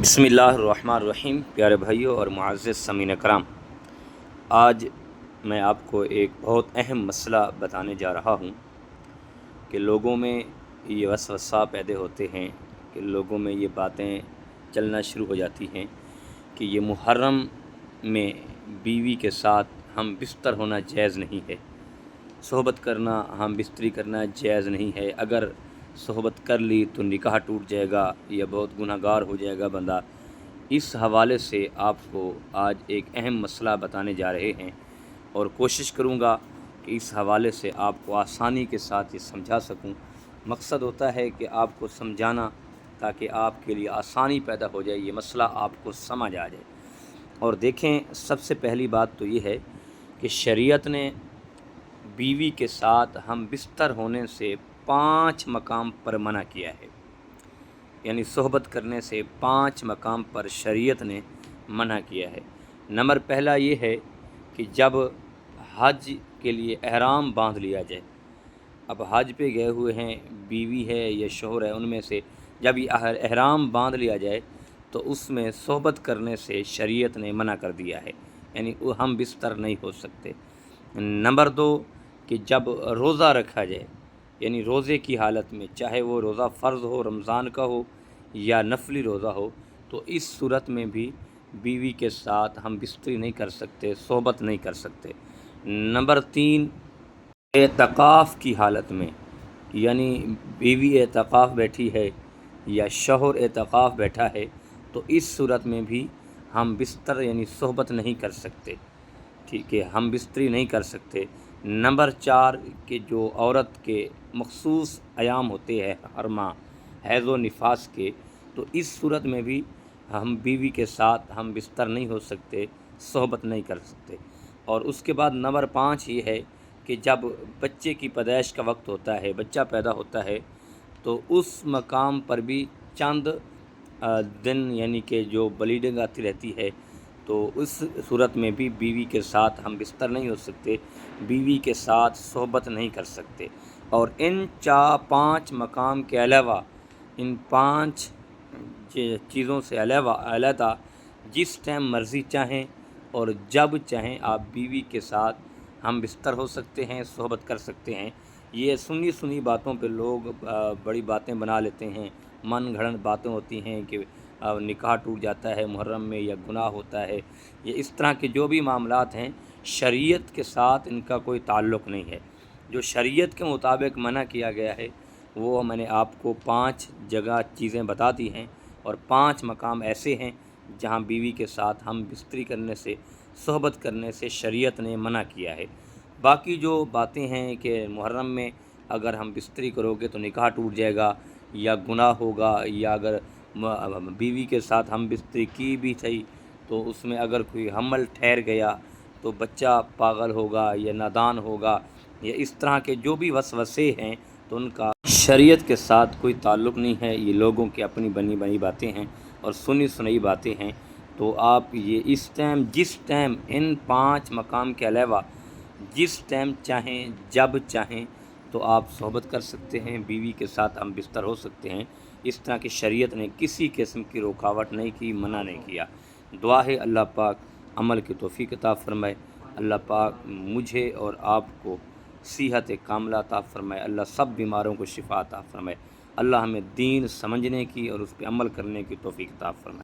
بسم اللہ الرحمن الرحیم۔ پیارے بھائیوں اور معزز سامعین کرام، آج میں آپ کو ایک بہت اہم مسئلہ بتانے جا رہا ہوں کہ لوگوں میں یہ وسوسہ پیدا ہوتے ہیں، کہ لوگوں میں یہ باتیں چلنا شروع ہو جاتی ہیں کہ یہ محرم میں بیوی کے ساتھ ہم بستر ہونا جائز نہیں ہے، صحبت کرنا، ہم بستری کرنا جائز نہیں ہے، اگر صحبت کر لی تو نکاح ٹوٹ جائے گا یا بہت گناہ گار ہو جائے گا بندہ۔ اس حوالے سے آپ کو آج ایک اہم مسئلہ بتانے جا رہے ہیں اور کوشش کروں گا کہ اس حوالے سے آپ کو آسانی کے ساتھ یہ سمجھا سکوں۔ مقصد ہوتا ہے کہ آپ کو سمجھانا تاکہ آپ کے لیے آسانی پیدا ہو جائے، یہ مسئلہ آپ کو سمجھ آ جائے۔ اور دیکھیں، سب سے پہلی بات تو یہ ہے کہ شریعت نے بیوی کے ساتھ ہم بستر ہونے سے 5 مقام پر منع کیا ہے، یعنی صحبت کرنے سے 5 مقام پر شریعت نے منع کیا ہے۔ نمبر پہلا یہ ہے کہ جب حج کے لیے احرام باندھ لیا جائے، اب حج پہ گئے ہوئے ہیں، بیوی ہے یا شوہر ہے، ان میں سے جب یہ احرام باندھ لیا جائے تو اس میں صحبت کرنے سے شریعت نے منع کر دیا ہے، یعنی ہم بستر نہیں ہو سکتے۔ نمبر 2 کہ جب روزہ رکھا جائے، یعنی روزے کی حالت میں، چاہے وہ روزہ فرض ہو، رمضان کا ہو یا نفلی روزہ ہو، تو اس صورت میں بھی بیوی کے ساتھ ہم بستری نہیں کر سکتے، صحبت نہیں کر سکتے۔ نمبر 3 اعتکاف کی حالت میں، یعنی بیوی اعتکاف بیٹھی ہے یا شوہر اعتکاف بیٹھا ہے تو اس صورت میں بھی ہم بستر یعنی صحبت نہیں کر سکتے، ٹھیک ہے، ہم بستری نہیں کر سکتے۔ نمبر 4 کہ جو عورت کے مخصوص ایام ہوتے ہیں ہر ماہ، حیض و نفاس کے، تو اس صورت میں بھی ہم بیوی کے ساتھ ہم بستر نہیں ہو سکتے، صحبت نہیں کر سکتے۔ اور اس کے بعد نمبر 5 یہ ہے کہ جب بچے کی پیدائش کا وقت ہوتا ہے، بچہ پیدا ہوتا ہے، تو اس مقام پر بھی چند دن یعنی کہ جو بلیڈنگ آتی رہتی ہے، تو اس صورت میں بھی بیوی کے ساتھ ہم بستر نہیں ہو سکتے، بیوی کے ساتھ صحبت نہیں کر سکتے۔ اور ان 5 مقام کے علاوہ، ان 5 چیزوں سے علیحدہ جس ٹائم مرضی چاہیں اور جب چاہیں آپ بیوی کے ساتھ ہم بستر ہو سکتے ہیں، صحبت کر سکتے ہیں۔ یہ سنی باتوں پہ لوگ بڑی باتیں بنا لیتے ہیں، من گھڑنت باتیں ہوتی ہیں کہ نکاح ٹوٹ جاتا ہے محرم میں یا گناہ ہوتا ہے، یہ اس طرح کے جو بھی معاملات ہیں شریعت کے ساتھ ان کا کوئی تعلق نہیں ہے۔ جو شریعت کے مطابق منع کیا گیا ہے وہ میں نے آپ کو 5 جگہ چیزیں بتا دی ہیں، اور 5 مقام ایسے ہیں جہاں بیوی کے ساتھ ہم بستری کرنے سے، صحبت کرنے سے شریعت نے منع کیا ہے۔ باقی جو باتیں ہیں کہ محرم میں اگر ہم بستری کرو گے تو نکاح ٹوٹ جائے گا یا گناہ ہوگا، یا اگر بیوی کے ساتھ ہم بستری کی بھی تھی تو اس میں اگر کوئی حمل ٹھہر گیا تو بچہ پاگل ہوگا یا نادان ہوگا، یا اس طرح کے جو بھی وسوسے ہیں تو ان کا شریعت کے ساتھ کوئی تعلق نہیں ہے، یہ لوگوں کی اپنی بنی باتیں ہیں اور سنی باتیں ہیں۔ تو آپ یہ اس ٹائم جس ٹائم ان 5 مقام کے علاوہ جس ٹائم چاہیں جب چاہیں تو آپ صحبت کر سکتے ہیں، بیوی کے ساتھ ہم بستر ہو سکتے ہیں۔ اس طرح کی شریعت نے کسی قسم کی رکاوٹ نہیں کی، منع نہیں کیا۔ دعا ہے اللہ پاک عمل کی توفیق عطا فرمائے، اللہ پاک مجھے اور آپ کو صحت کاملہ عطا فرمائے، اللہ سب بیماروں کو شفا عطا فرمائے، اللہ ہمیں دین سمجھنے کی اور اس پہ عمل کرنے کی توفیق عطا فرمائے۔